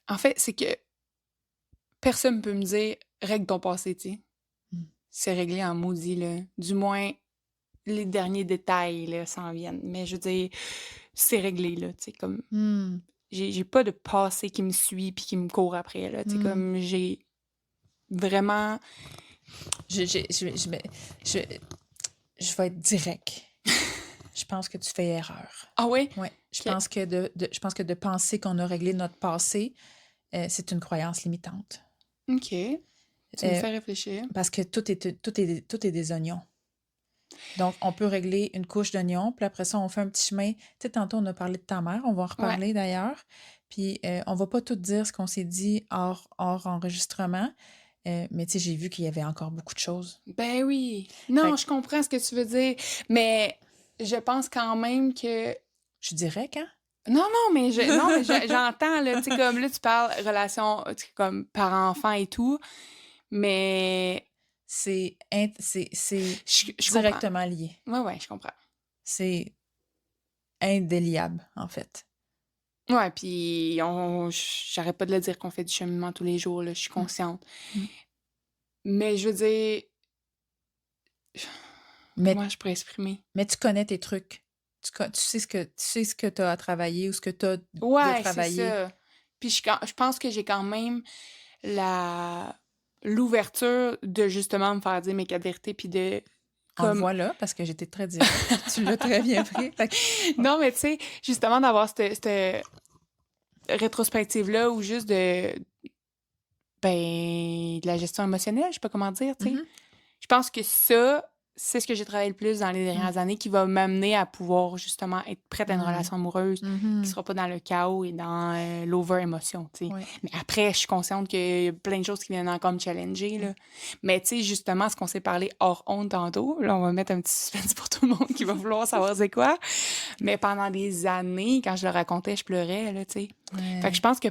En fait, c'est que personne ne peut me dire « règle ton passé », tu sais. C'est réglé en maudit, là. Du moins, les derniers détails, là, s'en viennent. Mais je veux dire, c'est réglé, là, tu sais, comme... J'ai pas de passé qui me suit puis qui me court après, là, tu sais, comme j'ai vraiment... Je vais être direct. Je pense que tu fais erreur. Ah oui? Oui. Je pense que de penser qu'on a réglé notre passé, c'est une croyance limitante. OK. Tu me fais réfléchir. Parce que tout est des oignons. Donc, on peut régler une couche d'oignons, puis après ça, on fait un petit chemin. Tu sais, tantôt, on a parlé de ta mère, on va en reparler d'ailleurs. Puis, on va pas tout dire ce qu'on s'est dit hors enregistrement. Mais tu sais, j'ai vu qu'il y avait encore beaucoup de choses. Ben oui. Non, je comprends ce que tu veux dire. Mais je pense quand même que... Je dirais hein? Non, mais j'entends, là, tu sais, comme là, tu parles relation comme parent-enfant et tout, mais... C'est je directement lié. Ouais, je comprends. C'est indéliable, en fait. Ouais, puis j'arrête pas de le dire qu'on fait du cheminement tous les jours, là, je suis consciente. Mais je veux dire... Comment je pourrais exprimer? Mais tu connais tes trucs. Tu sais ce que tu as à travailler ou ce que tu as de travailler. C'est ça. Puis je pense que j'ai quand même l'ouverture de justement me faire dire mes quatre vérités puis de... En voilà, parce que j'étais très directe. Tu l'as très bien pris. Non, mais tu sais, justement d'avoir cette rétrospective-là ou juste de la gestion émotionnelle, je sais pas comment dire, tu sais. Je pense que ça, c'est ce que j'ai travaillé le plus dans les dernières années qui va m'amener à pouvoir justement être prête à une relation amoureuse qui sera pas dans le chaos et dans l'over-émotion, tu sais. Mais après, je suis consciente qu'il y a plein de choses qui viennent encore me challenger, là. Mais tu sais, justement, ce qu'on s'est parlé hors honte tantôt, là, on va mettre un petit suspense pour tout le monde qui va vouloir savoir c'est quoi. Mais pendant des années, quand je le racontais, je pleurais, là, tu sais. Fait que je pense que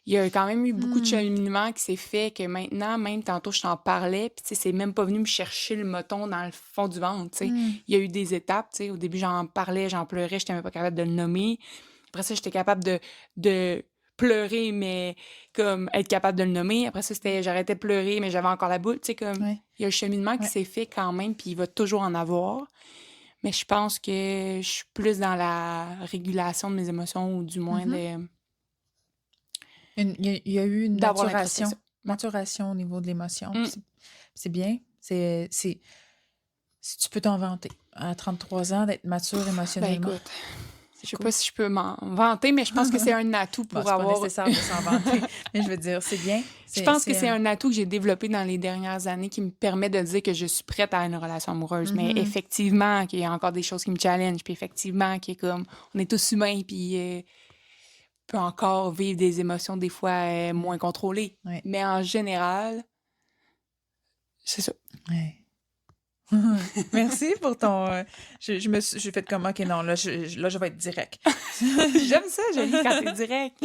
il y a quand même eu beaucoup de Mmh. cheminement qui s'est fait que maintenant, même tantôt, je t'en parlais, puis tu sais, c'est même pas venu me chercher le moton dans le fond du ventre, tu sais. Mmh. Il y a eu des étapes, tu sais. Au début, j'en parlais, j'en pleurais, j'étais même pas capable de le nommer. Après ça, j'étais capable de pleurer, mais comme être capable de le nommer. Après ça, c'était j'arrêtais de pleurer, mais j'avais encore la boule. Tu sais, comme Ouais, il y a un cheminement qui ouais. s'est fait quand même, puis il va toujours en avoir. Mais je pense que je suis plus dans la régulation de mes émotions, ou du moins Mmh. Il y a eu une d'avoir l'introspection. Ouais. maturation au niveau de l'émotion, puis Mm. c'est bien. Si tu peux t'en vanter à 33 ans d'être mature Ben émotionnellement, écoute, c'est je sais cool. pas si je peux m'en vanter, mais je pense que c'est un atout Bon, pour c'est pas avoir. nécessaire de s'en vanter, mais je veux dire, c'est bien. Je C'est pense que c'est, c'est un atout que j'ai développé dans les dernières années qui me permet de dire que je suis prête à une relation amoureuse. Mais mhm, effectivement, qu'il y a encore des choses qui me challengent, puis effectivement, qu'il est comme, on est tous humains, puis peut encore vivre des émotions des fois moins contrôlées. ouais, Mais en général, c'est ça. ouais. Merci pour ton. J'ai fait comme, ok, non, là, je vais être direct. J'aime ça, Jolie, quand t'es direct.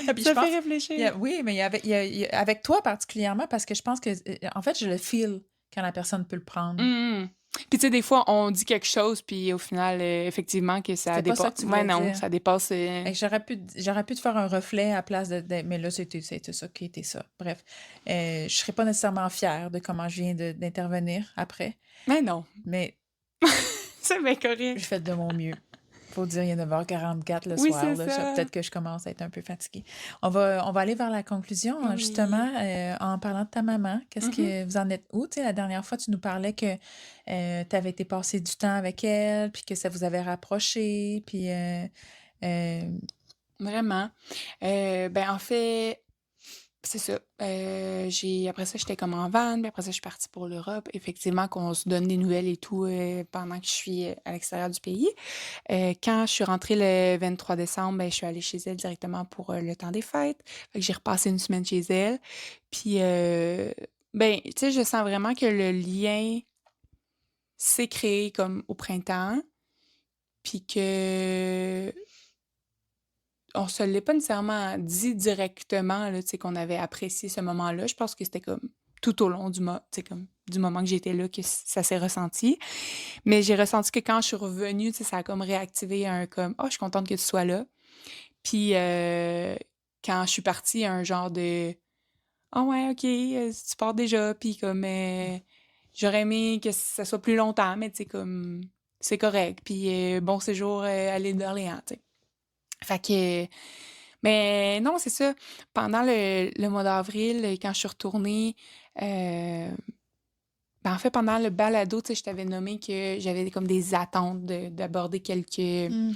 Ah, puis je Ça fait pense, réfléchir. oui, mais avec toi particulièrement, parce que je pense que, en fait, je le feel quand la personne peut le prendre. Mhm. Puis tu sais, des fois, on dit quelque chose, puis au final, effectivement, que ça C'était pas ça dépasse. que tu Ouais, voulais non, dire. ça dépasse. Fait que j'aurais pu te faire un reflet à place mais là, c'était ça qui était ça. Bref, je serais pas nécessairement fière de comment je viens d'intervenir après, Mais non, mais c'est bien j'ai correct. fait de mon mieux. Faut dire, il est 9h44 le Oui, soir, c'est là. ça. Peut-être que je commence à être un peu fatiguée. On va aller vers la conclusion, hein, Oui. justement, en parlant de ta maman. Qu'est-ce Mhm. que vous en êtes où? Tu sais, la dernière fois, tu nous parlais que tu avais été passer du temps avec elle, puis que ça vous avait rapproché, puis euh, Vraiment. Ben, en fait, c'est ça. Après ça, j'étais comme en van, puis après ça, je suis partie pour l'Europe. Effectivement, qu'on se donne des nouvelles et tout pendant que je suis à l'extérieur du pays. Quand je suis rentrée le 23 décembre, ben, je suis allée chez elle directement pour le temps des fêtes. Fait que j'ai repassé une semaine chez elle. Puis, ben, tu sais, je sens vraiment que le lien s'est créé comme au printemps, puis que on se l'est pas nécessairement dit directement, là, tu sais, qu'on avait apprécié ce moment-là. Je pense que c'était comme tout au long tu sais, comme du moment que j'étais là que ça s'est ressenti. Mais j'ai ressenti que quand je suis revenue, tu sais, ça a comme réactivé un comme « Oh, je suis contente que tu sois là ». Puis quand je suis partie, un genre de « Oh ouais, OK, tu pars déjà ». Puis comme j'aurais aimé que ça soit plus longtemps, mais tu sais, comme c'est correct. Puis bon séjour à l'île d'Orléans, tu sais. Fait que mais non, c'est ça. Pendant le mois d'avril, quand je suis retournée, ben, en fait, pendant le balado, tu sais, je t'avais nommé que j'avais comme des attentes d'aborder quelques hmm,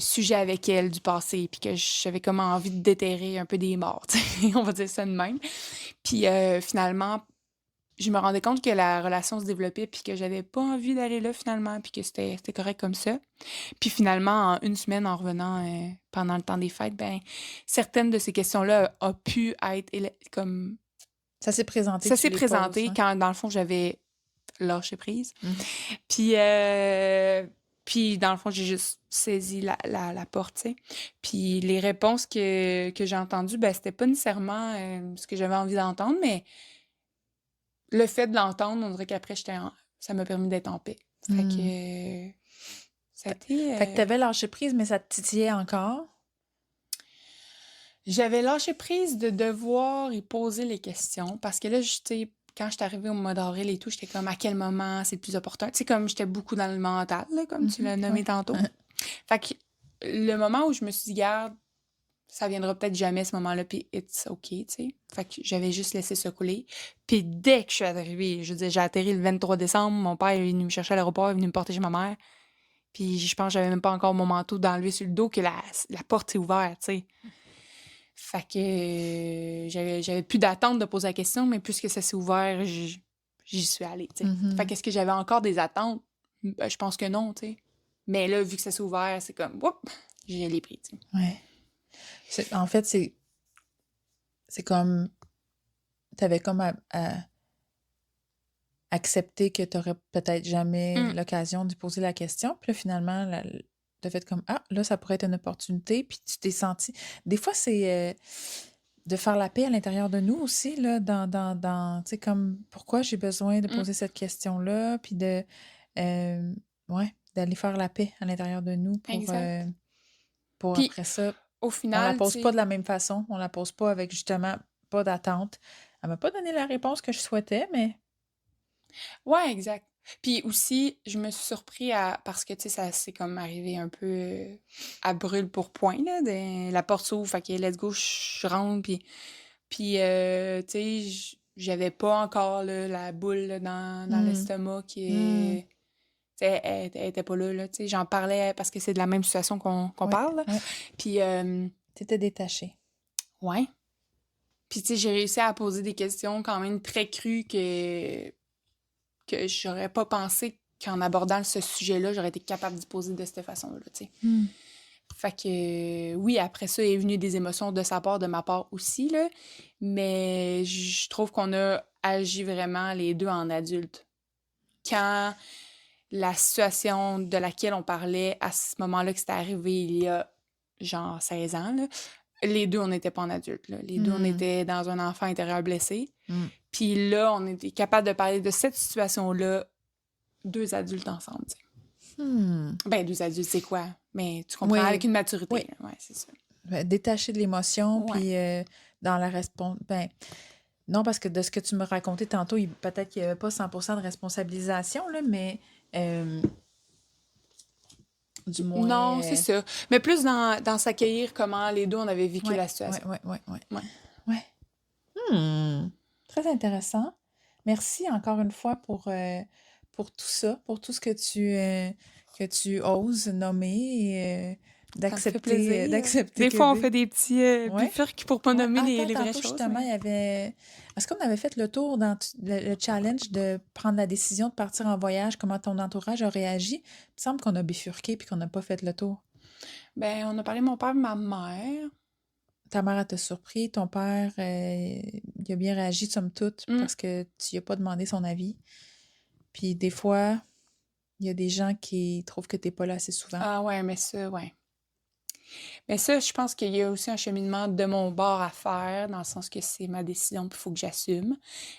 sujets avec elle du passé, puis que j'avais comme envie de déterrer un peu des morts, tu sais, on va dire ça de même. Puis finalement, je me rendais compte que la relation se développait, puis que j'avais pas envie d'aller là finalement, puis que c'était correct comme ça. Puis finalement, en une semaine, en revenant pendant le temps des fêtes, ben certaines de ces questions-là ont pu être comme ça s'est présenté ça que tu s'est les poses, présenté hein? quand dans le fond j'avais lâché prise. Mhm. Puis dans le fond, j'ai juste saisi la porte, tu sais. Puis les réponses que j'ai entendues, ben c'était pas nécessairement ce que j'avais envie d'entendre, mais le fait de l'entendre, on dirait qu'après ça m'a permis d'être en paix. Fait Hmm. que ça a Fait été fait que t'avais lâché prise, mais ça te titillait encore? j'avais lâché prise de devoir y poser les questions parce que là, tu sais, quand je suis arrivée au mois d'avril et tout, j'étais comme à quel moment c'est le plus opportun. Tu sais, comme j'étais beaucoup dans le mental, là, comme tu Mhm, l'as nommé ouais. tantôt. Fait que le moment où je me suis dit, garde, ça viendra peut-être jamais ce moment-là, puis it's OK, tu sais. Fait que j'avais juste laissé ça couler. Puis dès que je suis arrivée, je veux dire, j'ai atterri le 23 décembre, mon père est venu me chercher à l'aéroport, il est venu me porter chez ma mère. Puis je pense que j'avais même pas encore mon manteau d'enlever sur le dos que la porte s'est ouverte, tu sais. Fait que j'avais plus d'attente de poser la question, mais puisque ça s'est ouvert, j'y suis allée, tu sais. Fait Mhm. qu'est-ce que j'avais encore des attentes? Ben, je pense que non, tu sais. Mais là, vu que ça s'est ouvert, c'est comme, whoop, j'ai les pris, tu sais. Ouais. En fait, c'est comme, t'avais comme à accepter que t'aurais peut-être jamais Hum, l'occasion de poser la question, puis là, finalement, t'as fait comme ah, là, ça pourrait être une opportunité, puis tu t'es senti. Des fois, c'est de faire la paix à l'intérieur de nous aussi, là, tu sais, comme pourquoi j'ai besoin de Mmh, poser cette question-là, puis euh, ouais, d'aller faire la paix à l'intérieur de nous exact. pour Puis après ça, au on la final, tu pose pas sais de la même façon, on la pose pas avec justement pas d'attente. Elle m'a pas donné la réponse que je souhaitais, mais ouais, exact. Puis aussi, je me suis surpris à parce que, tu sais, ça s'est comme arrivé un peu, à brûle pour point, là, la porte s'ouvre, fait que let's go, je rentre, puis tu sais, j'avais pas encore, là, la boule, là, dans hmm, l'estomac qui hmm, est tu sais, elle était pas là, tu sais. J'en parlais parce que c'est de la même situation qu'on ouais, parle, là. ouais, Puis t'étais détachée. ouais. Puis tu sais, j'ai réussi à poser des questions quand même très crues que j'aurais pas pensé qu'en abordant ce sujet-là, j'aurais été capable d'y poser de cette façon-là, tu sais. Hmm, Fait que oui, après ça est venu des émotions de sa part, de ma part aussi, là. Mais je trouve qu'on a agi vraiment les deux en adultes. Quand la situation de laquelle on parlait à ce moment-là que c'était arrivé il y a genre 16 ans, là, les deux, on n'était pas en adulte, là. Les deux, on hmm, était dans un enfant intérieur blessé. hmm, Puis là, on était capable de parler de cette situation-là, deux adultes ensemble, tu sais. hmm. Ben, deux adultes, c'est quoi? Mais tu comprends, avec Oui, une maturité, oui. là. Ouais, c'est ça. Détaché de l'émotion, Ouais. puis dans la réponse. Ben, non, parce que de ce que tu me racontais tantôt, peut-être qu'il n'y avait pas 100% de responsabilisation, là, mais euh, du moins. Non, c'est ça. Mais plus dans s'accueillir comment les deux, on avait vécu Ouais, la ouais, situation. ouais, ouais, ouais. Ouais. Ouais. Hmm. Très intéressant. Merci encore une fois pour tout ça, pour tout ce que tu oses nommer et Ça me fait plaisir. d'accepter Des que fois, on des. fait des petits Ouais. bifurques pour pas Ouais. nommer Ah, attends, les vraies tantôt, choses, justement, il mais... y avait. Est-ce qu'on avait fait le tour dans le challenge de prendre la décision de partir en voyage, comment ton entourage a réagi? Il me semble qu'on a bifurqué puis qu'on n'a pas fait le tour. Ben, on a parlé de mon père et ma mère. Ta mère, elle t'a surpris, ton père, il a bien réagi, somme toute, Hmm. parce que tu lui as pas demandé son avis. Puis des fois, il y a des gens qui trouvent que t'es pas là assez souvent. Ah ouais, mais ça, ouais. Mais ça, je pense qu'il y a aussi un cheminement de mon bord à faire, dans le sens que c'est ma décision, puis il faut que j'assume.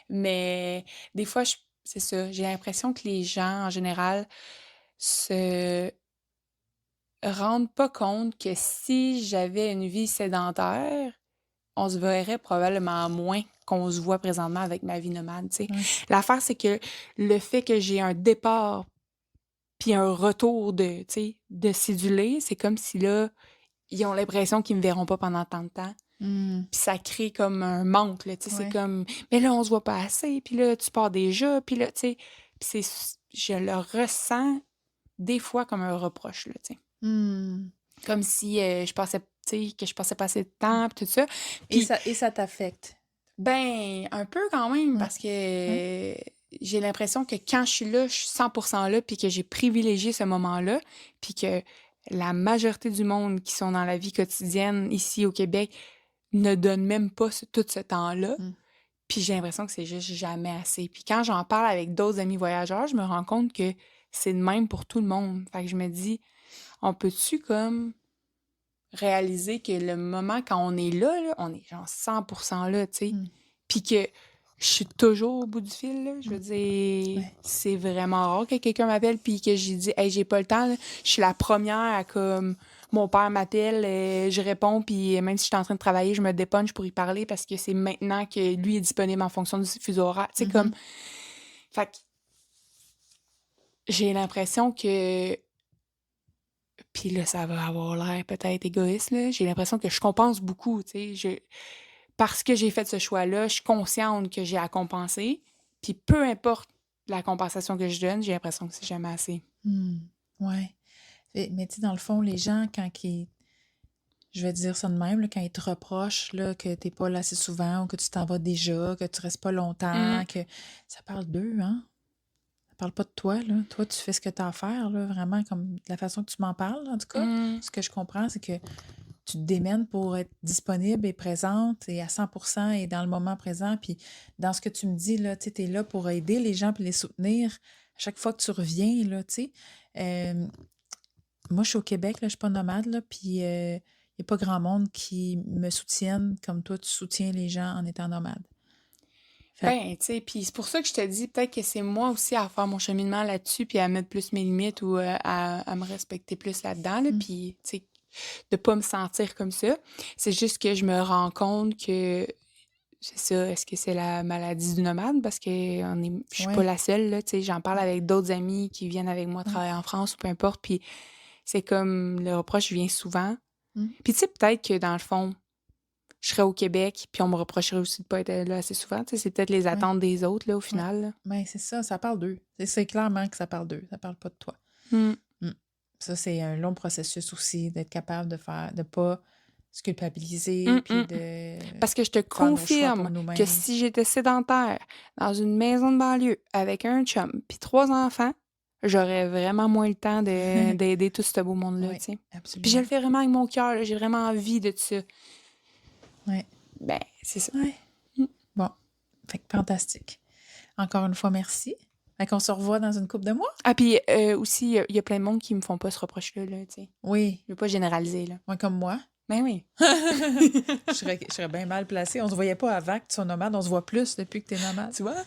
Mais des fois, c'est ça, j'ai l'impression que les gens, en général, se rendent pas compte que si j'avais une vie sédentaire, on se verrait probablement moins qu'on se voit présentement avec ma vie nomade, tu sais. Ouais. L'affaire, c'est que le fait que j'ai un départ puis un retour de, tu sais, de cédulé, c'est comme si là, ils ont l'impression qu'ils me verront pas pendant tant de temps. Hmm. Puis ça crée comme un manque, là, tu sais, c'est Ouais. comme, mais là, on se voit pas assez, puis là, tu pars déjà, puis là, tu sais, puis je le ressens des fois comme un reproche, là, tu sais. Hmm. Comme si je passais, tu sais, que je passais pas assez de temps, puis tout ça. Puis, Et ça t'affecte. ben, un peu quand même, Ouais. parce Ouais. que j'ai l'impression que quand je suis là, je suis 100% là, puis que j'ai privilégié ce moment-là, puis que la majorité du monde qui sont dans la vie quotidienne ici au Québec ne donne même pas tout ce temps-là. Hmm. Puis j'ai l'impression que c'est juste jamais assez. Puis quand j'en parle avec d'autres amis voyageurs, je me rends compte que c'est de même pour tout le monde. Fait que je me dis, on peut-tu comme réaliser que le moment quand on est là, on est genre 100% là, tu sais. Hmm. Puis que je suis toujours au bout du fil, là. Je veux Hmm. dire, Ouais. c'est vraiment rare que quelqu'un m'appelle puis que j'ai dit, hey, j'ai pas le temps, là. Je suis la première à comme, mon père m'appelle, je réponds, puis même si je suis en train de travailler, je me dépunche pour y parler parce que c'est maintenant que lui est disponible en fonction du fuseau horaire. Tu sais, comme, Mhm. fait que j'ai l'impression que puis là, ça va avoir l'air peut-être égoïste, là. J'ai l'impression que je compense beaucoup, tu sais. Parce que j'ai fait ce choix-là, je suis consciente que j'ai à compenser. Puis peu importe la compensation que je donne, j'ai l'impression que c'est jamais assez. Hmm. Ouais. Mais tu sais, dans le fond, les gens, je vais dire ça de même, là, quand ils te reprochent là, que t'es pas là assez souvent ou que tu t'en vas déjà, que tu restes pas longtemps, Hum, que ça parle d'eux, hein? Ça parle pas de toi, là. Toi, tu fais ce que tu as à faire, là, vraiment, comme de la façon que tu m'en parles, en tout cas. hum, Ce que je comprends, c'est que tu te démènes pour être disponible et présente et à 100% et dans le moment présent. Puis dans ce que tu me dis, là, tu es là pour aider les gens puis les soutenir à chaque fois que tu reviens, là, tu sais. moi, je suis au Québec, là, je suis pas nomade, là, puis il n'y a pas grand monde qui me soutienne comme toi, tu soutiens les gens en étant nomade. Fait que, Ben, tu sais, puis c'est pour ça que je te dis, peut-être que c'est moi aussi à faire mon cheminement là-dessus, puis à mettre plus mes limites ou à me respecter plus là-dedans, là, mm, puis, tu sais, de pas me sentir comme ça. C'est juste que je me rends compte que c'est ça, est-ce que c'est la maladie du nomade? Parce que je suis pas ouais, la seule, là, tu sais, j'en parle avec d'autres amis qui viennent avec moi ouais, travailler en France ou peu importe, puis c'est comme le reproche vient souvent. mm, Puis tu sais, peut-être que dans le fond, je serais au Québec, puis on me reprocherait aussi de pas être là assez souvent. Tu sais, c'est peut-être les ouais, attentes des autres, là, au ouais. final, là. Ben, c'est ça parle d'eux. C'est clairement que ça parle d'eux, ça parle pas de toi. Hmm. Mm. Ça, c'est un long processus aussi, d'être capable de pas se culpabiliser, Mm, puis mm. de Parce que je te faire nos choix pour confirme que nous-mêmes. si j'étais sédentaire, dans une maison de banlieue, avec un chum, puis 3 enfants, j'aurais vraiment moins le temps d'aider tout ce beau monde-là, Oui, tu sais. Puis je absolument. le fais vraiment avec mon cœur, là, j'ai vraiment envie de ça. Oui, Ben, c'est ça. ouais. Mm. Bon, fait que fantastique. Encore une fois, merci. Fait qu'on se revoit dans une couple de mois? Ah, puis aussi, il y a plein de monde qui me font pas ce reproche-là, là, tu sais. Oui, Je veux pas généraliser, là. moi comme moi. Ben oui. Je serais bien mal placée. On se voyait pas avant que tu sois nomade, on se voit plus depuis que tu es nomade. Tu vois?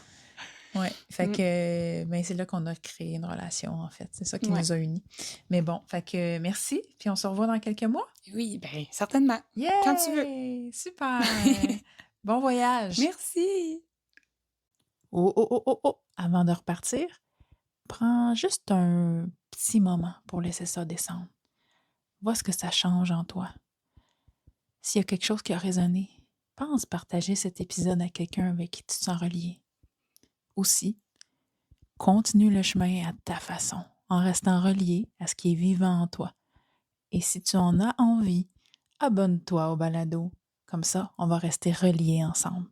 Oui, fait Mm. que ben, c'est là qu'on a créé une relation, en fait. C'est ça qui Ouais. nous a unis. Mais bon, fait que merci, puis on se revoit dans quelques mois. Oui, ben, certainement. Quand tu veux. Yay! Super! Bon voyage! Merci. Oh, oh, oh, oh, oh! Avant de repartir, prends juste un petit moment pour laisser ça descendre. Vois ce que ça change en toi. S'il y a quelque chose qui a résonné, pense partager cet épisode à quelqu'un avec qui tu te sens relié. Aussi, continue le chemin à ta façon, en restant relié à ce qui est vivant en toi. Et si tu en as envie, abonne-toi au balado. Comme ça, on va rester reliés ensemble.